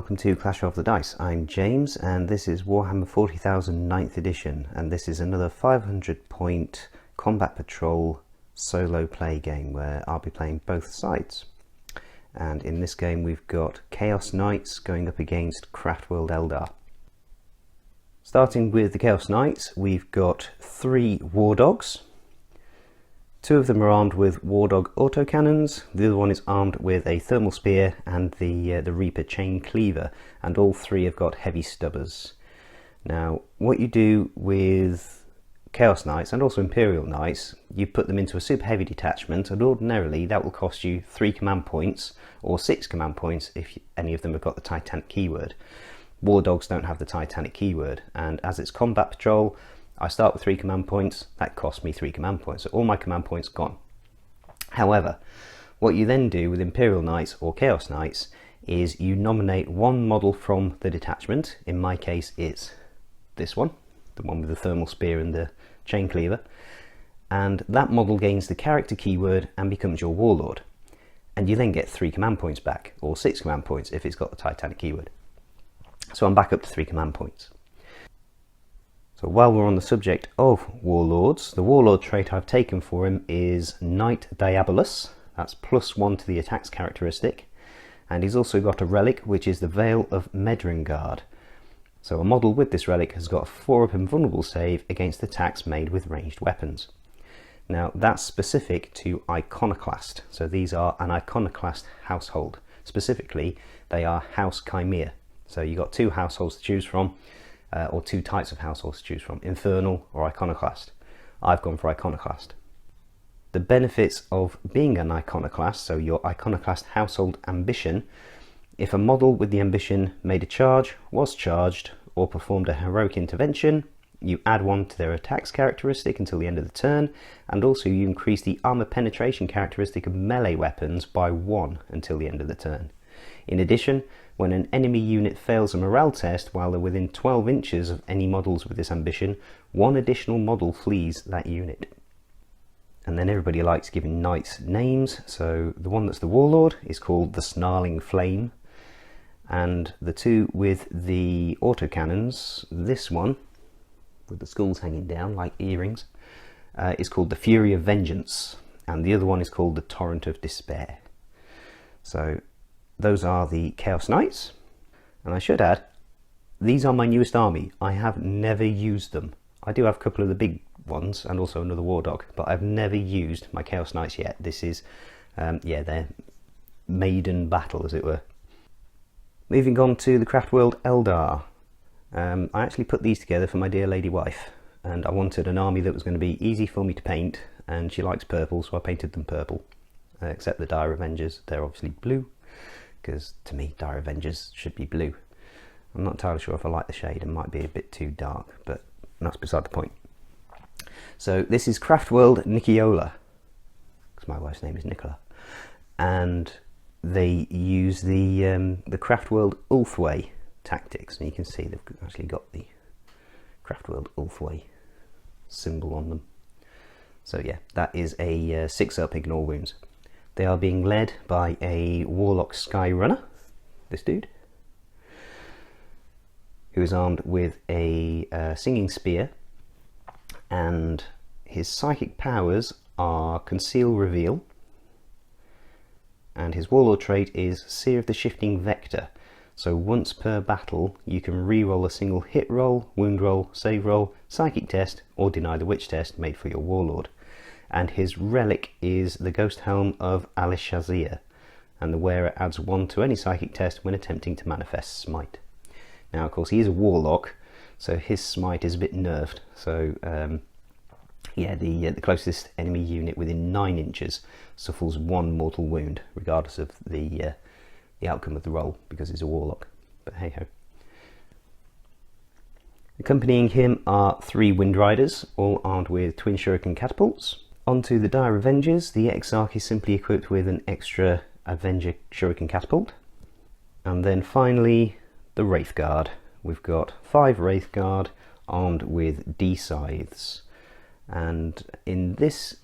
welcome to Clash of the Dice. I'm James and this is Warhammer 40,000 9th edition, and this is another 500 point combat patrol solo play game where I'll be playing both sides. And in this game we've got Chaos Knights going up against Craftworld Eldar. Starting with the Chaos Knights, we've got 3 War Dogs. 2 of them are armed with War Dog autocannons, the other one is armed with a thermal spear and the Reaper chain cleaver, and all 3 have got heavy stubbers. Now what you do with Chaos Knights and also Imperial Knights, you put them into a super heavy detachment, and ordinarily that will cost you 3 command points or 6 command points if any of them have got the Titanic keyword. War Dogs don't have the Titanic keyword, and as it's combat patrol, I start with 3 command points, that costs me 3 command points, so all my command points gone. However, what you then do with Imperial Knights or Chaos Knights is you nominate one model from the detachment. In my case it's this one, the one with the thermal spear and the chain cleaver, and that model gains the character keyword and becomes your warlord. And you then get 3 command points back, or 6 command points if it's got the Titanic keyword. So I'm back up to 3 command points. So while we're on the subject of warlords, the warlord trait I've taken for him is Knight Diabolus. That's +1 to the attacks characteristic, and he's also got a relic which is the Veil of Medringard. So a model with this relic has got a 4-up invulnerable save against attacks made with ranged weapons. Now that's specific to Iconoclast, so these are an Iconoclast household. Specifically they are House Chimera, so you've got 2 households to choose from. Or 2 types of households to choose from, Infernal or Iconoclast. I've gone for Iconoclast. The benefits of being an Iconoclast, so your Iconoclast household ambition: if a model with the ambition made a charge, was charged, or performed a heroic intervention, you add 1 to their attacks characteristic until the end of the turn, and also you increase the armor penetration characteristic of melee weapons by 1 until the end of the turn. In addition, when an enemy unit fails a morale test while they're within 12 inches of any models with this ambition, 1 additional model flees that unit. And then everybody likes giving knights names, so the one that's the warlord is called the Snarling Flame, and the 2 with the autocannons, this one with the skulls hanging down like earrings, is called the Fury of Vengeance, and the other one is called the Torrent of Despair. So those are the Chaos Knights, and I should add, these are my newest army. I have never used them. I do have a couple of the big ones and also another War Dog, but I've never used my Chaos Knights yet. This is, yeah, their maiden battle, as it were. Moving on to the Craftworld Eldar. I actually put these together for my dear lady wife, and I wanted an army that was going to be easy for me to paint, and she likes purple, so I painted them purple. Except the Dire Avengers, they're obviously blue, because to me Dire Avengers should be blue. I'm not entirely sure if I like the shade, it might be a bit too dark, but that's beside the point. So this is Craftworld Nicola, because my wife's name is Nicola, and they use the Craftworld Ulthway tactics, and you can see they've actually got the Craftworld Ulthway symbol on them. So yeah, that is a 6-up ignore wounds. They are being led by a Warlock Skyrunner, this dude, who is armed with a Singing Spear, and his psychic powers are Conceal Reveal, and his Warlord trait is Seer of the Shifting Vector. So once per battle you can re-roll a single hit roll, wound roll, save roll, psychic test, or deny the witch test made for your Warlord. And his relic is the Ghost Helm of Alishazir, and the wearer adds 1 to any psychic test when attempting to manifest Smite. Now of course he is a Warlock, so his Smite is a bit nerfed, so yeah, the closest enemy unit within 9 inches suffers 1 mortal wound, regardless of the outcome of the roll, because he's a Warlock, but hey ho. Accompanying him are 3 Wind Riders, all armed with twin shuriken catapults. Onto the Dire Avengers, the Exarch is simply equipped with an extra Avenger shuriken catapult. And then finally the Wraith Guard. We've got 5 Wraith Guard armed with D-Scythes, and in this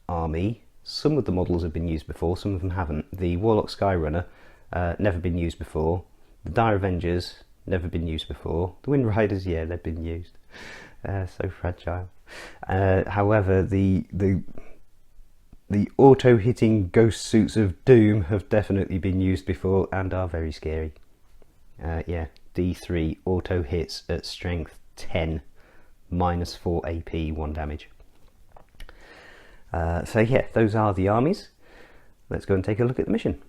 army some of the models have been used before, some of them haven't. The Warlock Skyrunner never been used before, The Dire Avengers, never been used before. The Wind Riders, yeah, they've been used. So fragile. However, the auto-hitting ghost suits of doom have definitely been used before and are very scary. Yeah, D3 auto hits at strength 10, minus 4 AP, 1 damage. So yeah, those are the armies. Let's go and take a look at the mission.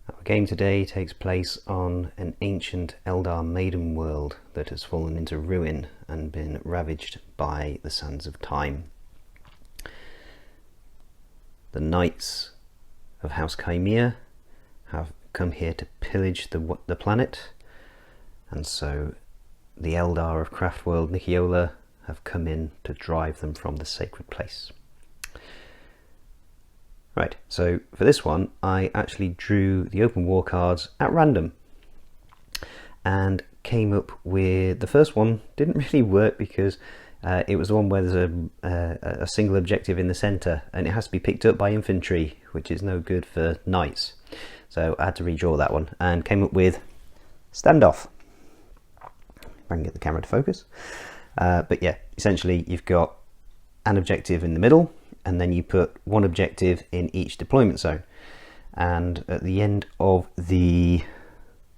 Our game today takes place on an ancient Eldar maiden world that has fallen into ruin and been ravaged by the sands of time. The knights of House Chimera have come here to pillage the planet, and so the Eldar of Craftworld Nikiola have come in to drive them from the sacred place. Right, so for this one I actually drew the open war cards at random and came up with, the first one didn't really work because it was the one where there's a single objective in the centre and it has to be picked up by infantry, which is no good for knights. So I had to redraw that one and came up with standoff. If I can get the camera to focus. But yeah, essentially you've got an objective in the middle and then you put one objective in each deployment zone. And at the end of the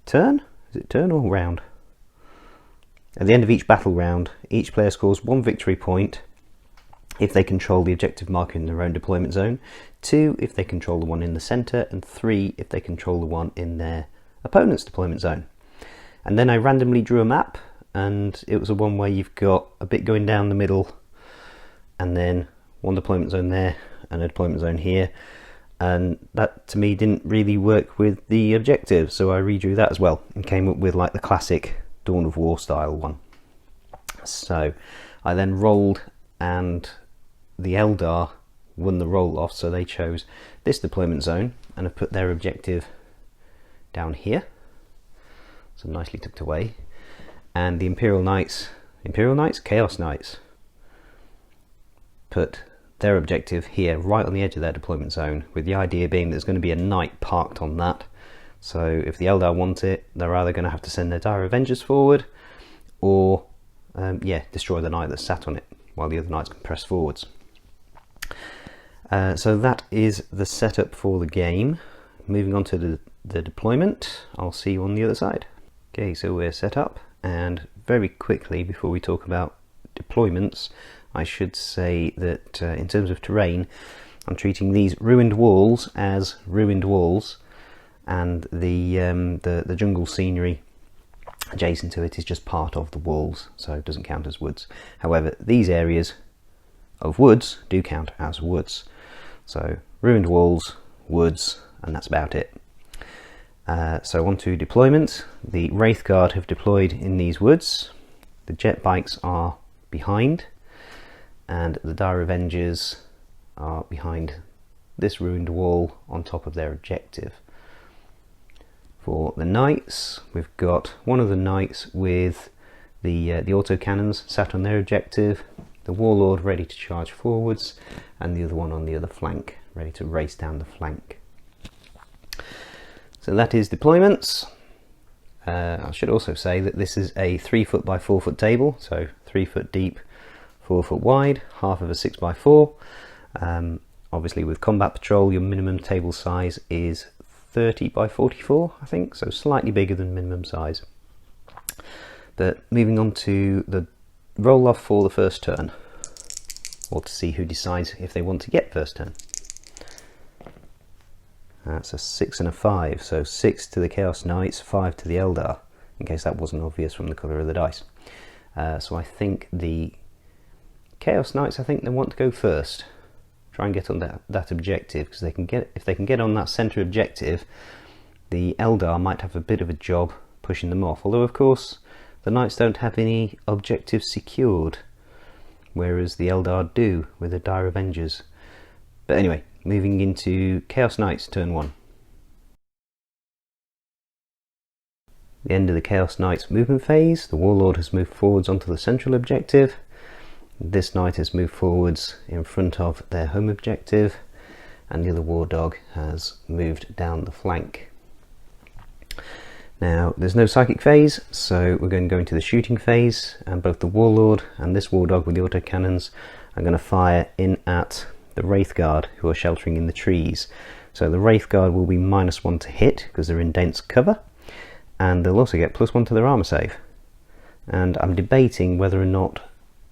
turn, is it turn or round? At the end of each battle round, each player scores 1 victory point if they control the objective marker in their own deployment zone, 2 if they control the one in the centre, and 3 if they control the one in their opponent's deployment zone. And then I randomly drew a map, and it was a one where you've got a bit going down the middle, and then one deployment zone there, and a deployment zone here. And that to me didn't really work with the objective, so I redrew that as well and came up with like the classic Dawn of War style one. So I then rolled, and the Eldar won the roll off, so they chose this deployment zone and have put their objective down here, so nicely tucked away. And the Imperial Knights, Chaos Knights, put their objective here right on the edge of their deployment zone, with the idea being there's going to be a knight parked on that. So if the Eldar want it, they're either going to have to send their Dire Avengers forward or destroy the knight that's sat on it while the other knights can press forwards. So that is the setup for the game. Moving on to the deployment, I'll see you on the other side. Okay, so we're set up, and very quickly before we talk about deployments, I should say that in terms of terrain, I'm treating these ruined walls as ruined walls, and the jungle scenery adjacent to it is just part of the walls, so it doesn't count as woods. However, these areas of woods do count as woods. So ruined walls, woods, and that's about it. So on to deployment. The Wraith Guard have deployed in these woods. The jet bikes are behind, and the Dire Avengers are behind this ruined wall on top of their objective. For the knights, we've got one of the knights with the autocannons sat on their objective, the warlord ready to charge forwards, and the other one on the other flank ready to race down the flank. So that is deployments. I should also say that this is a 3 foot by 4 foot table, so 3 foot deep, 4 foot wide, half of a 6 by 4. Obviously with Combat Patrol your minimum table size is 30 by 44, I think, so slightly bigger than minimum size. But moving on to the roll off for the first turn, or to see who decides if they want to get first turn. That's a 6 and a 5, so 6 to the Chaos Knights, 5 to the Eldar, in case that wasn't obvious from the colour of the dice. So I think the Chaos Knights, I think they want to go first. Try and get on that objective, because if they can get on that centre objective, the Eldar might have a bit of a job pushing them off. Although of course the Knights don't have any objectives secured, whereas the Eldar do with the Dire Avengers. But anyway, moving into Chaos Knights turn 1. The end of the Chaos Knights movement phase, the Warlord has moved forwards onto the central objective. This knight has moved forwards in front of their home objective, and the other war dog has moved down the flank. Now there's no psychic phase, so we're going to go into the shooting phase, and both the Warlord and this War Dog with the autocannons are going to fire in at the Wraith Guard who are sheltering in the trees. So the Wraith Guard will be -1 to hit because they're in dense cover, and they'll also get +1 to their armor save. And I'm debating whether or not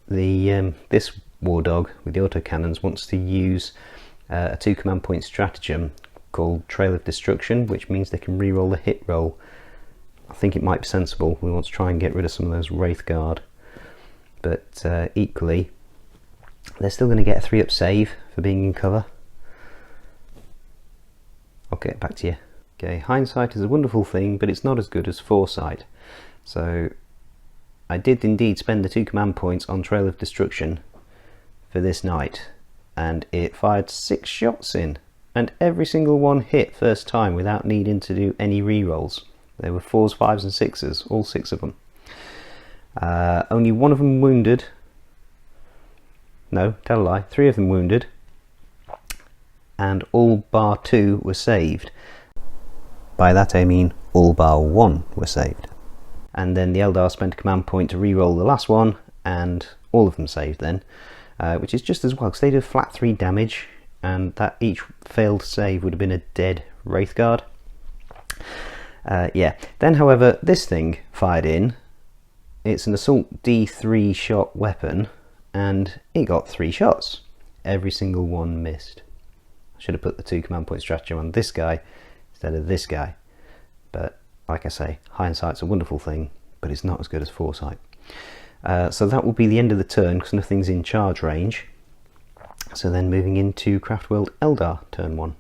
the this War Dog with the autocannons wants to use a 2 command point stratagem called Trail of Destruction, which means they can reroll the hit roll. I think it might be sensible. We want to try and get rid of some of those Wraith Guard, but equally they're still going to get a 3-up save for being in cover. I'll get back to you. Okay, hindsight is a wonderful thing, but it's not as good as foresight. So I did indeed spend the 2 command points on Trail of Destruction for this night, and it fired 6 shots in, and every single one hit first time without needing to do any rerolls. There were 4s, 5s and 6s, all 6 of them. Only 1 of them wounded. No, tell a lie, 3 of them wounded, and all bar 2 were saved. By that I mean all bar 1 were saved. And then the Eldar spent a command point to reroll the last one, and all of them saved then, which is just as well, because they did flat 3 damage, and that each failed save would have been a dead Wraith Guard. Yeah, then however this thing fired in. It's an assault D3 shot weapon, and it got 3 shots. Every single one missed. I should have put the 2 command point stratagem on this guy instead of this guy, but like I say, hindsight's a wonderful thing, but it's not as good as foresight. So that will be the end of the turn because nothing's in charge range. So then moving into Craftworld Eldar turn 1.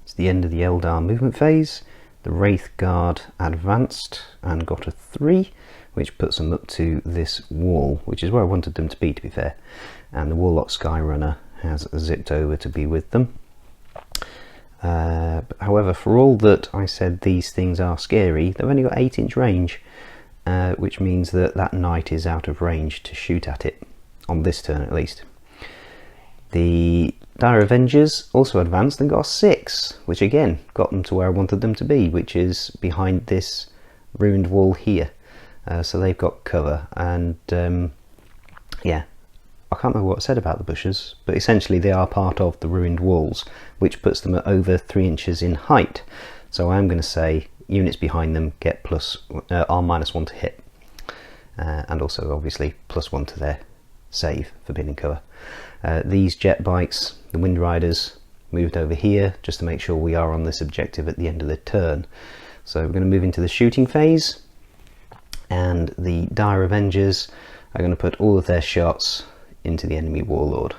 It's the end of the Eldar movement phase. The Wraith Guard advanced and got a 3, which puts them up to this wall, which is where I wanted them to be fair. And the Warlock Skyrunner has zipped over to be with them. However, for all that I said these things are scary, they've only got 8-inch range, which means that that knight is out of range to shoot at it, on this turn at least. The Dire Avengers also advanced and got a 6, which again got them to where I wanted them to be, which is behind this ruined wall here. So they've got cover, and yeah, I can't remember what I said about the bushes, but essentially they are part of the ruined walls, which puts them at over 3 inches in height. So I am going to say units behind them get are -1 to hit, and also obviously +1 to their save for being in cover. These jet bikes, the Wind Riders, moved over here just to make sure we are on this objective at the end of the turn. So we're going to move into the shooting phase, and the Dire Avengers are going to put all of their shots into the enemy Warlord.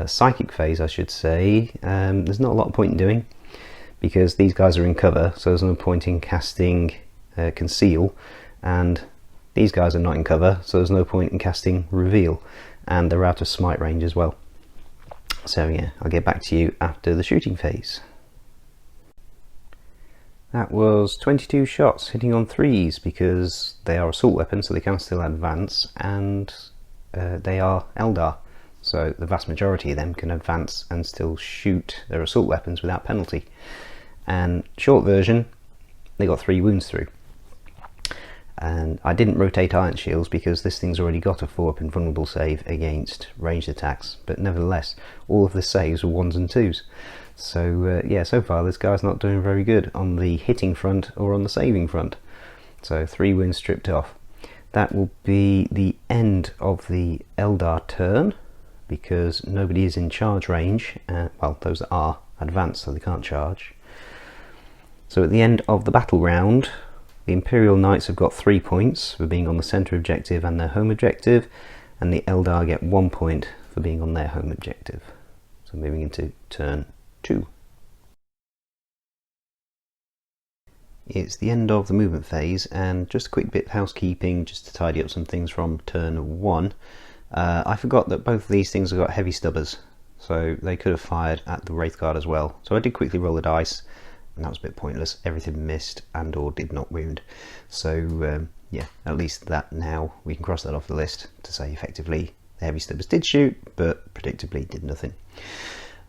Psychic phase, I should say, there's not a lot of point in doing because these guys are in cover, so there's no point in casting Conceal, and these guys are not in cover, so there's no point in casting Reveal, and they're out of smite range as well. So yeah, I'll get back to you after the shooting phase. That was 22 shots hitting on 3s because they are assault weapons, so they can still advance, and they are Eldar, so the vast majority of them can advance and still shoot their assault weapons without penalty. And short version, they got 3 wounds through. And I didn't rotate Iron Shields because this thing's already got a 4-up invulnerable save against ranged attacks, but nevertheless all of the saves were 1s and 2s. So yeah, so far this guy's not doing very good on the hitting front or on the saving front. So 3 wounds stripped off. That will be the end of the Eldar turn because nobody is in charge range. Well, those that are advanced, so they can't charge. So at the end of the battle round, the Imperial Knights have got 3 points for being on the centre objective and their home objective, and the Eldar get 1 point for being on their home objective. So moving into turn 2. It's the end of the movement phase, and just a quick bit of housekeeping just to tidy up some things from turn 1. I forgot that both of these things have got heavy stubbers, so they could have fired at the Wraith Guard as well. So I did quickly roll the dice, and that was a bit pointless. Everything missed and or did not wound. So yeah, at least that now we can cross that off the list to say effectively the heavy stubbers did shoot, but predictably did nothing.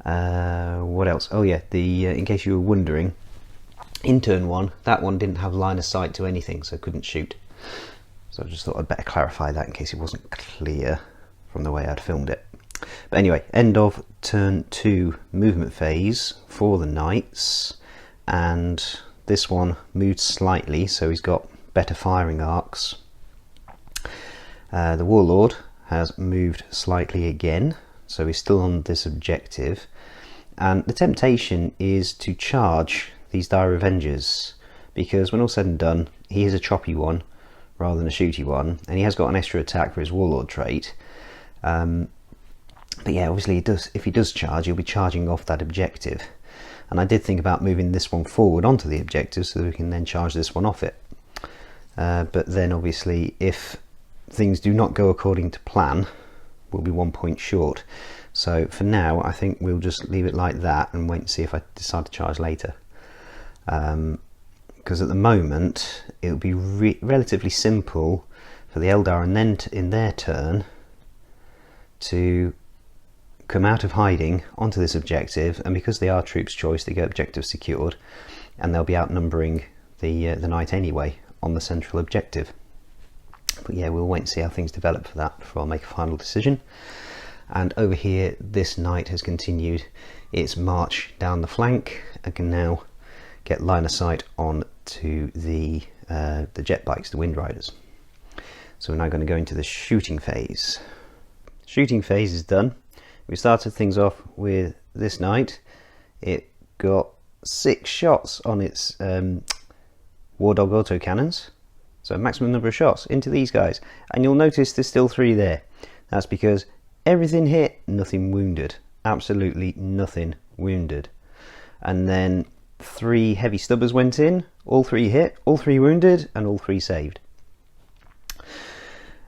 What else? Oh yeah, the in case you were wondering, in turn 1, that one didn't have line of sight to anything, so couldn't shoot. So I just thought I'd better clarify that in case it wasn't clear from the way I'd filmed it. But anyway, end of turn 2 movement phase for the knights, and this one moved slightly, so he's got better firing arcs. The warlord has moved slightly again, so he's still on this objective, and the temptation is to charge these dire avengers, because when all said and done, he is a choppy one rather than a shooty one, and he has got an extra attack for his warlord trait. But yeah, obviously if he does charge, he'll be charging off that objective, and I did think about moving this one forward onto the objective so that we can then charge this one off it. But then obviously if things do not go according to plan, we'll be 1 point short. So for now I think we'll just leave it like that and wait and see if I decide to charge later. Because at the moment it would be relatively simple for the Eldar and then in their turn to come out of hiding onto this objective, and because they are troops choice, they get objective secured, and they'll be outnumbering the knight anyway on the central objective. But yeah, we'll wait and see how things develop for that before I make a final decision. And over here, this knight has continued its march down the flank and can now get line of sight on to the jet bikes, the wind riders. So we're now going to go into the shooting phase. Shooting phase is done. We started things off with this knight. It got 6 shots on its War Dog autocannons, so maximum number of shots into these guys, and you'll notice there's still 3 there. That's because everything hit, nothing wounded, absolutely nothing wounded. And then 3 heavy stubbers went in, all 3 hit, all 3 wounded, and all 3 saved.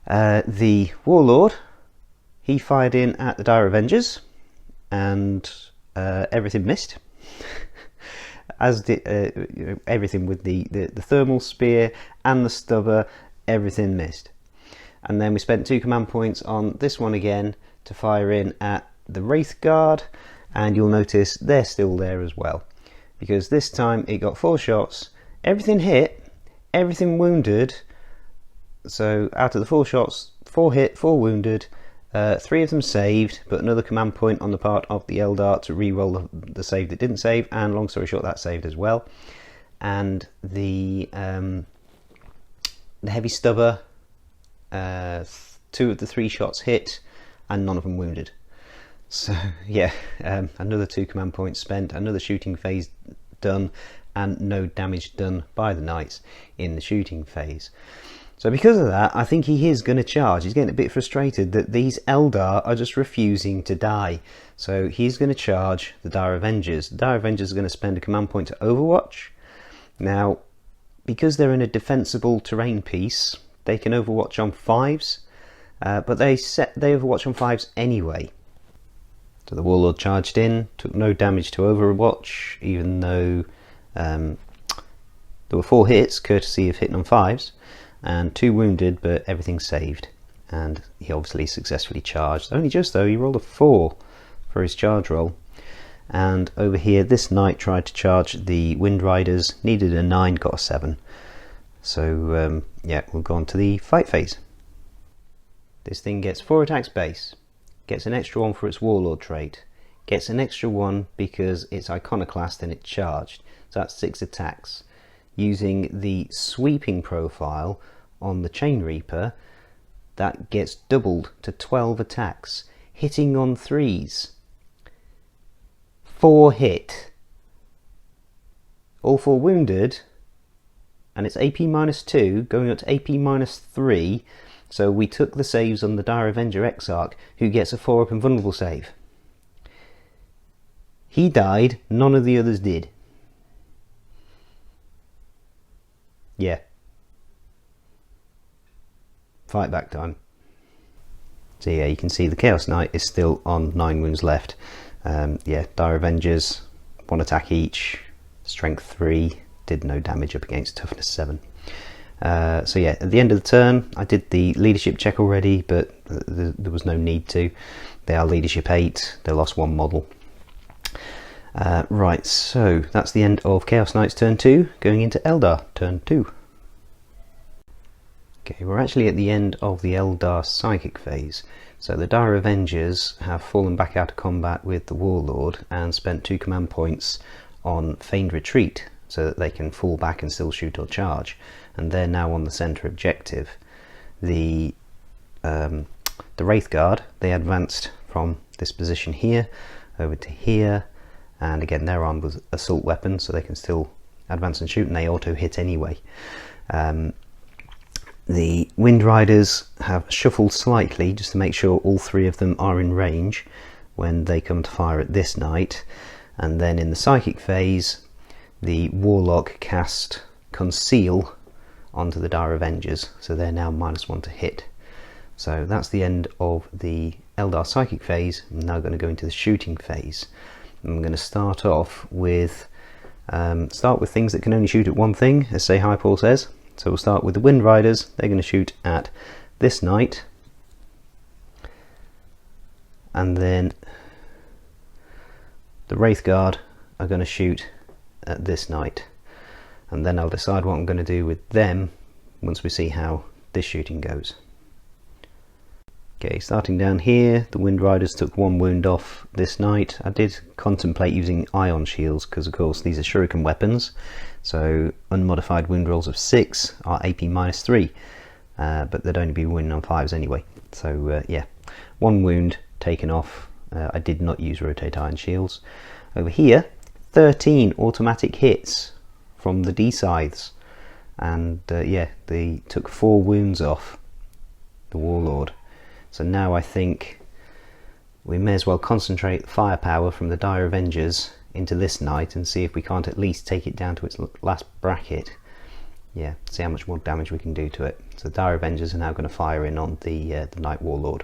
The warlord, he fired in at the dire avengers, and everything missed. As did everything with the thermal spear and the stubber, everything missed. And then we spent 2 command points on this one again to fire in at the Wraith Guard, and you'll notice they're still there as well, because this time it got 4 shots, everything hit, everything wounded. So out of the 4 shots, 4 hit, 4 wounded, 3 of them saved, but another command point on the part of the Eldar to re-roll the save that didn't save, and long story short, that saved as well. And the heavy stubber, 2 of the 3 shots hit, and none of them wounded. So yeah, another 2 command points spent, another shooting phase done, and no damage done by the knights in the shooting phase. So because of that, I think he is going to charge. He's getting a bit frustrated that these Eldar are just refusing to die. So he's going to charge the Dire Avengers. The Dire Avengers are going to spend a command point to Overwatch. Now, because they're in a defensible terrain piece, they can Overwatch on 5s, but they Overwatch on 5s anyway. So the Warlord charged in, took no damage to Overwatch, even though there were 4 hits, courtesy of hitting on 5s. And 2 wounded, but everything saved, and he obviously successfully charged. Only just though, he rolled a 4 for his charge roll. And over here, this knight tried to charge the Wind Riders, needed a 9, got a 7. So yeah, we'll go on to the fight phase. This thing gets 4 attacks base, gets an extra 1 for its Warlord trait, gets an extra 1 because it's Iconoclast and it charged, so that's 6 attacks. Using the sweeping profile on the Chain Reaper, that gets doubled to 12 attacks, hitting on 3s. 4 hit, all 4 wounded, and it's AP -2 going up to AP -3, so we took the saves on the Dire Avenger Exarch, who gets a 4-up invulnerable save. He died, none of the others did. Yeah. Fight back time. So yeah, you can see the Chaos Knight is still on 9 wounds left. Yeah, Dire Avengers, 1 attack each, strength 3, did no damage up against toughness 7. So yeah, at the end of the turn, I did the leadership check already, but there was no need to. They are leadership 8, they lost 1 model. Right, so that's the end of Chaos Knights turn 2, going into Eldar turn 2. Okay, we're actually at the end of the Eldar Psychic phase. So the Dire Avengers have fallen back out of combat with the Warlord and spent 2 command points on Feigned Retreat, so that they can fall back and still shoot or charge. And they're now on the centre objective. The Wraith Guard, they advanced from this position here over to here, and again they're armed with assault weapons, so they can still advance and shoot, and they auto hit anyway. The Wind Riders have shuffled slightly just to make sure all 3 of them are in range when they come to fire at this knight, and then in the Psychic phase the Warlock cast Conceal onto the Dire Avengers, so they're now -1 to hit. So that's the end of the Eldar Psychic phase. I'm now going to go into the shooting phase. I'm going to start off with things that can only shoot at one thing, as Say Hi Paul says. So we'll start with the Wind Riders. They're going to shoot at this knight, and then the Wraith Guard are going to shoot at this knight, and then I'll decide what I'm going to do with them once we see how this shooting goes. Okay, starting down here, the Wind Riders took 1 wound off this knight. I did contemplate using ion shields because of course these are shuriken weapons, so unmodified wound rolls of 6 are AP -3, but they'd only be wounding on 5s anyway. So yeah, 1 wound taken off. I did not use rotate ion shields. Over here, 13 automatic hits from the D-Scythes, and yeah, they took 4 wounds off the Warlord. So now I think we may as well concentrate the firepower from the Dire Avengers into this knight and see if we can't at least take it down to its last bracket. Yeah, see how much more damage we can do to it. So the Dire Avengers are now going to fire in on the Knight Warlord.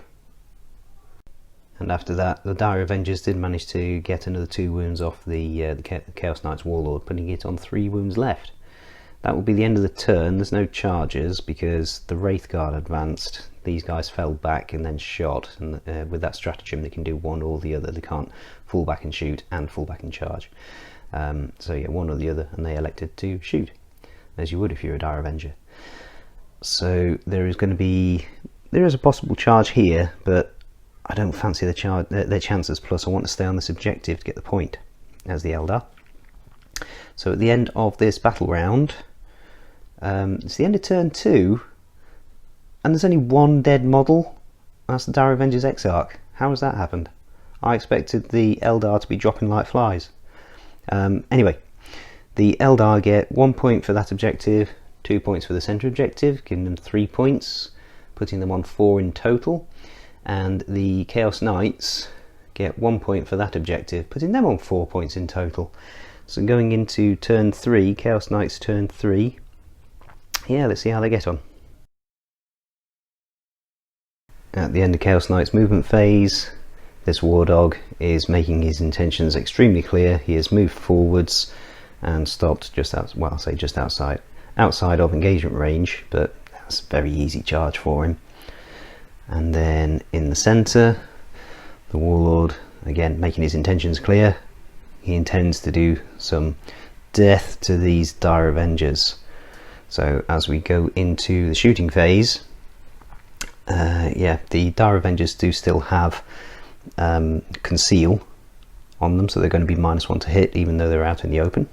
And after that, the Dire Avengers did manage to get another 2 wounds off the Chaos Knight's Warlord, putting it on 3 wounds left. That will be the end of the turn. There's no charges because the Wraith Guard advanced. These guys fell back and then shot, and with that stratagem they can do one or the other. They can't fall back and shoot and fall back and charge. So yeah, one or the other, and they elected to shoot, as you would if you're a Dire Avenger. So there is a possible charge here, but I don't fancy their chances, plus I want to stay on this objective to get the point as the Eldar. So at the end of this battle round, it's the end of turn 2, and there's only 1 dead model. That's the Dire Avengers Exarch. How has that happened? I expected the Eldar to be dropping like flies. Anyway, the Eldar get 1 point for that objective, 2 points for the centre objective, giving them 3 points, putting them on 4 in total. And the Chaos Knights get 1 point for that objective, putting them on 4 points in total. So going into turn 3, Chaos Knights turn 3. Yeah, let's see how they get on. At the end of Chaos Knight's movement phase, this War Dog is making his intentions extremely clear. He has moved forwards and stopped just outside of engagement range, but that's a very easy charge for him. And then in the centre, the Warlord, again making his intentions clear. He intends to do some death to these Dire Avengers. So as we go into the shooting phase, yeah, the Dire Avengers do still have Conceal on them, so they're going to be -1 to hit even though they're out in the open,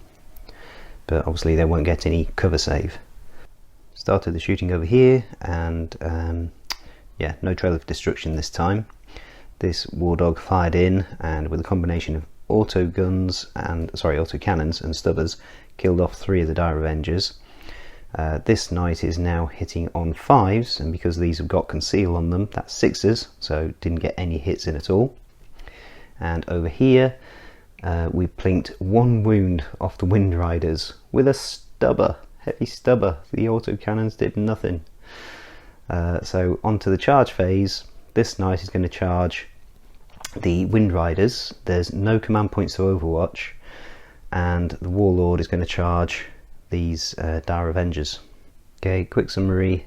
but obviously they won't get any cover save. Started the shooting over here, and yeah, no trail of destruction this time. This War Dog fired in, and with a combination of auto cannons and stubbers, killed off 3 of the Dire Avengers. This knight is now hitting on 5s, and because these have got Conceal on them, that's 6s, so didn't get any hits in at all. And over here, we plinked 1 wound off the Wind Riders with a stubber, heavy stubber. The auto cannons did nothing. So onto the charge phase. This knight is going to charge the Wind Riders. There's no command points to Overwatch, and the Warlord is going to charge these Dire Avengers. Okay, quick summary.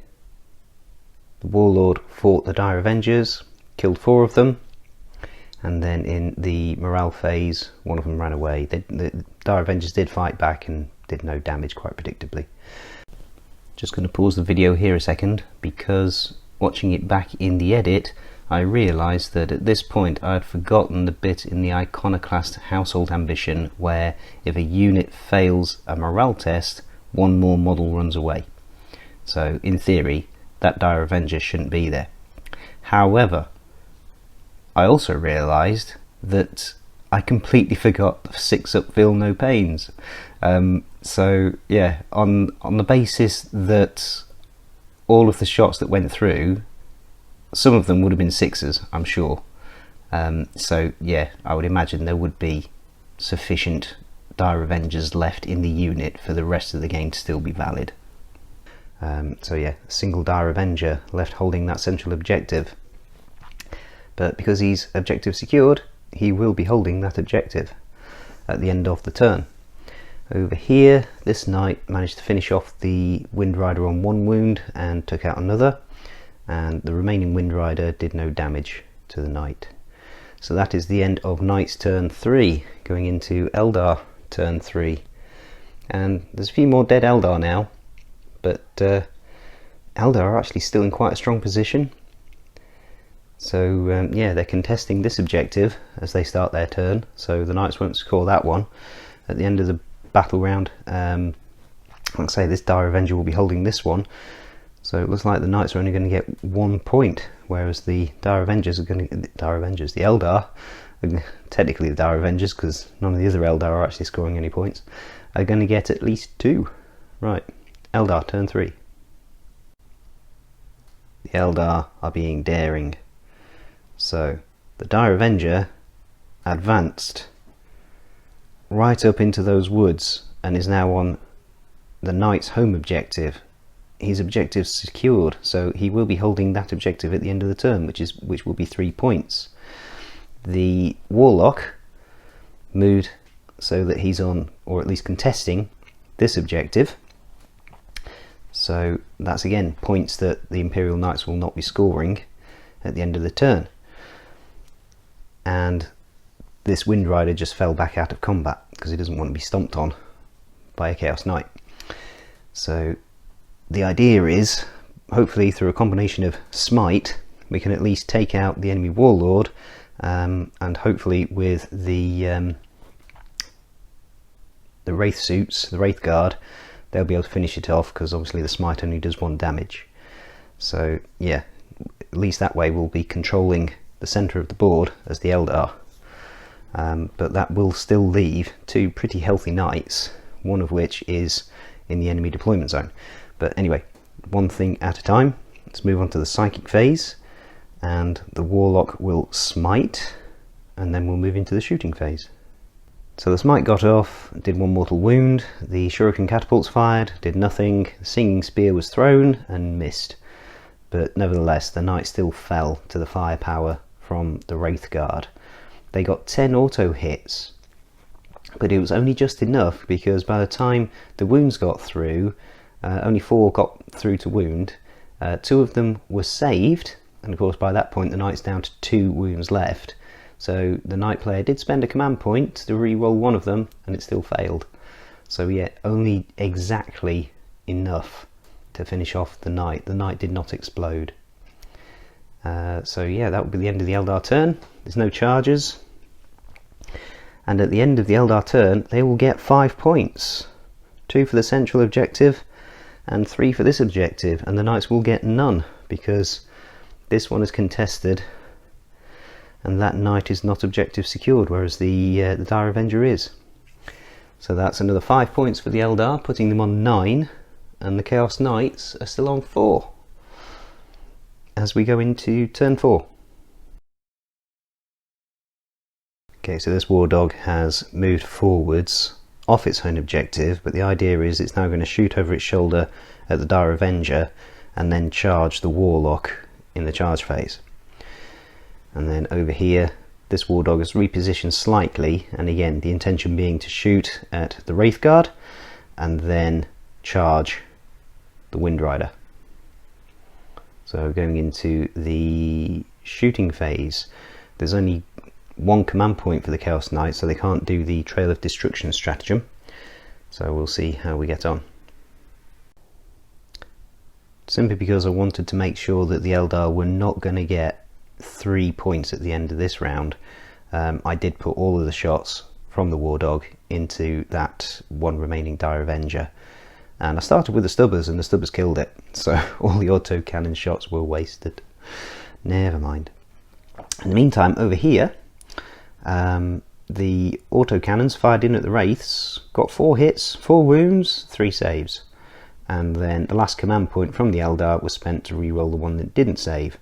The Warlord fought the Dire Avengers, killed 4 of them, And then in the morale phase, one of them ran away. The Dire Avengers did fight back and did no damage, quite predictably. Just going to pause the video here a second, because watching it back in the edit, I realised that at this point I had forgotten the bit in the Iconoclast Household Ambition where if a unit fails a morale test, one more model runs away. So in theory, that Dire Avenger shouldn't be there. However, I also realised that I completely forgot the 6-up Feel No Pains. So yeah, on the basis that all of the shots that went through, some of them would have been 6s, I'm sure. So yeah, I would imagine there would be sufficient Dire Avengers left in the unit for the rest of the game to still be valid. So yeah, a single Dire Avenger left holding that central objective. But because he's objective secured, he will be holding that objective at the end of the turn. Over here, this knight managed to finish off the Wind Rider on 1 wound and took out another, and the remaining Wind Rider did no damage to the knight. So that is the end of Knight's turn 3, going into Eldar turn 3. And there's a few more dead Eldar now, but Eldar are actually still in quite a strong position. So yeah, they're contesting this objective as they start their turn, so the Knights won't score that one. At the end of the battle round, like I say, this Dire Avenger will be holding this one, so it looks like the Knights are only going to get 1 point, whereas the Dire Avengers are going to the Eldar, technically the Dire Avengers, because none of the other Eldar are actually scoring any points, are going to get at least 2. Right, Eldar turn 3. The Eldar are being daring. So the Dire Avenger advanced right up into those woods and is now on the Knight's home objective. His objective's secured, so he will be holding that objective at the end of the turn, which will be 3 points. The Warlock moved so that he's on, or at least contesting, this objective. So that's again points that the Imperial Knights will not be scoring at the end of the turn. And this Wind Rider just fell back out of combat because he doesn't want to be stomped on by a Chaos Knight. So the idea is, hopefully through a combination of Smite, we can at least take out the enemy Warlord, and hopefully with the Wraith suits, the Wraith Guard, they'll be able to finish it off, because obviously the Smite only does 1 damage. So yeah, at least that way we'll be controlling the centre of the board as the Eldar, but that will still leave 2 pretty healthy Knights, one of which is in the enemy deployment zone. But anyway, one thing at a time. Let's move on to the Psychic phase, and the Warlock will Smite, and then we'll move into the shooting phase. So the Smite got off, did 1 mortal wound, the Shuriken catapults fired, did nothing, the Singing Spear was thrown and missed, but nevertheless the Knight still fell to the firepower from the Wraith Guard. They got 10 auto hits, but it was only just enough, because by the time the wounds got through, only 4 got through to wound. 2 of them were saved, and of course by that point the Knight's down to 2 wounds left. So the Knight player did spend a command point to re-roll 1 of them, and it still failed. So yeah, only exactly enough to finish off the Knight. The Knight did not explode. So yeah, that would be the end of the Eldar turn. There's no charges, and at the end of the Eldar turn they will get 5 points. 2 for the central objective and 3 for this objective, and the Knights will get none because this one is contested and that Knight is not objective secured, whereas the Dire Avenger is. So that's another 5 points for the Eldar, putting them on 9, and the Chaos Knights are still on 4 as we go into turn 4. Okay, so this War Dog has moved forwards off its own objective, but the idea is it's now going to shoot over its shoulder at the Dire Avenger and then charge the Warlock in the charge phase. And then over here this War Dog is repositioned slightly, and again the intention being to shoot at the Wraith Guard and then charge the Wind Rider. So going into the shooting phase, there's only 1 command point for the Chaos Knight, so they can't do the Trail of Destruction stratagem. So we'll see how we get on. Simply because I wanted to make sure that the Eldar were not going to get 3 points at the end of this round, I did put all of the shots from the War Dog into that one remaining Dire Avenger. And I started with the Stubbers, and the Stubbers killed it. So all the auto cannon shots were wasted. Never mind. In the meantime, over here, the auto cannons fired in at the Wraiths, got 4 hits, 4 wounds, 3 saves. And then the last command point from the Eldar was spent to re-roll the one that didn't save.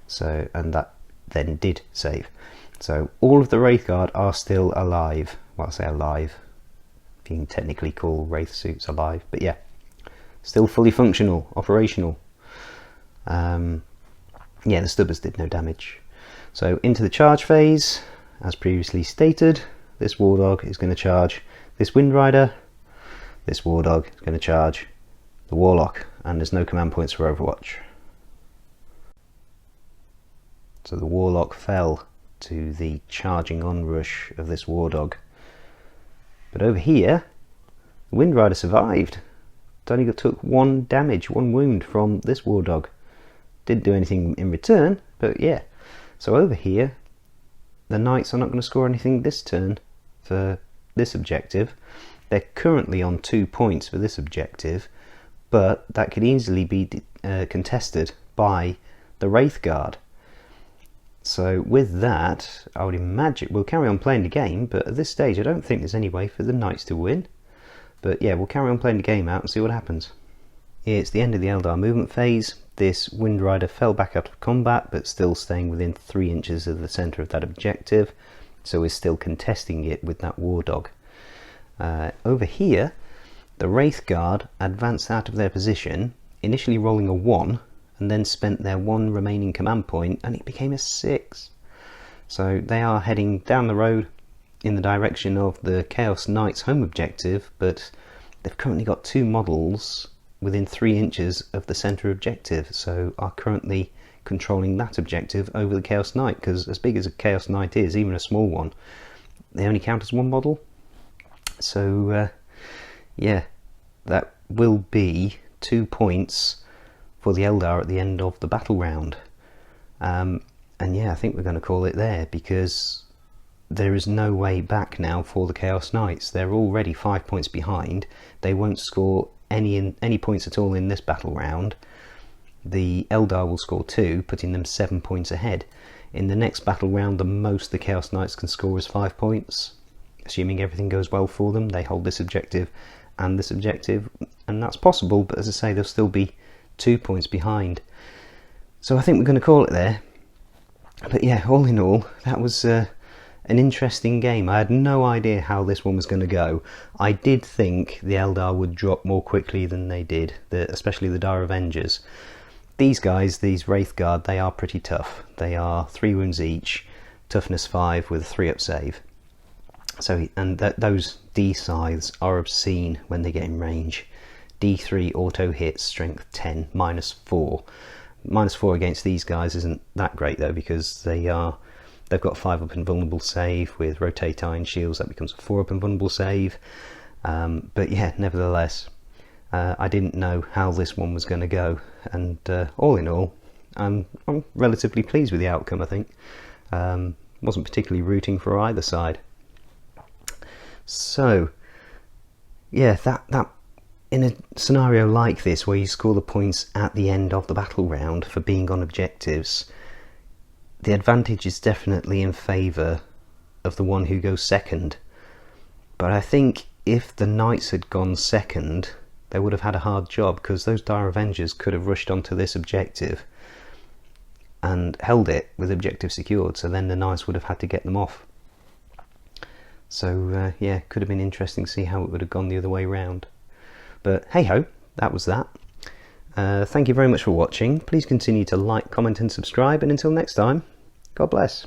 So, and that then did save. So all of the Wraith Guard are still alive. Well, I say alive, if you can technically call Wraith suits alive, but yeah, still fully functional, operational. Yeah, the Stubbers did no damage. So into the charge phase, as previously stated, this War Dog is going to charge this Wind Rider, this War Dog is going to charge the Warlock, and there's no command points for Overwatch. So the Warlock fell to the charging onrush of this War Dog. But over here, the Wind Rider survived. It only took 1 damage, 1 wound from this War Dog. Didn't do anything in return, but yeah. So over here, the Knights are not going to score anything this turn for this objective. They're currently on 2 points for this objective, but that could easily be contested by the Wraith Guard. So with that, I would imagine we'll carry on playing the game, but at this stage I don't think there's any way for the Knights to win. But yeah, we'll carry on playing the game out and see what happens. It's the end of the Eldar movement phase. This Wind Rider fell back out of combat, but still staying within 3 inches of the centre of that objective, so is still contesting it with that War Dog. Over here, the Wraith Guard advanced out of their position, initially rolling a 1, and then spent their 1 remaining command point, and it became a 6. So they are heading down the road in the direction of the Chaos Knight's home objective, but they've currently got 2 models within 3 inches of the centre objective, so are currently controlling that objective over the Chaos Knight, because as big as a Chaos Knight is, even a small one, they only count as 1 model. So yeah, that will be 2 points for the Eldar at the end of the battle round. And yeah, I think we're going to call it there, because there is no way back now for the Chaos Knights. They're already 5 points behind. They won't score any points at all in this battle round. The Eldar will score 2, putting them 7 points ahead. In the next battle round, the most the Chaos Knights can score is 5 points. Assuming everything goes well for them, they hold this objective and this objective, and that's possible, but as I say, they'll still be 2 points behind. So I think we're going to call it there. But yeah, all in all, that was an interesting game. I had no idea how this one was going to go. I did think the Eldar would drop more quickly than they did, especially the Dire Avengers. These guys, these Wraith Guard, they are pretty tough. They are 3 wounds each, toughness 5 with a 3-up save. So, and those D scythes are obscene when they get in range. D3 auto hits, strength 10, -4. -4 against these guys isn't that great though, because they've got 5-up invulnerable save. With rotate iron shields, that becomes a 4-up invulnerable save. But yeah, nevertheless, I didn't know how this one was going to go, and all in all, I'm relatively pleased with the outcome. I think wasn't particularly rooting for either side. So yeah, that in a scenario like this, where you score the points at the end of the battle round for being on objectives, the advantage is definitely in favour of the one who goes second. But I think if the Knights had gone second, they would have had a hard job, because those Dire Avengers could have rushed onto this objective and held it with objective secured, so then the Knights would have had to get them off. So yeah, could have been interesting to see how it would have gone the other way round. But hey ho, that was that. Thank you very much for watching. Please continue to like, comment and subscribe, and until next time, God bless.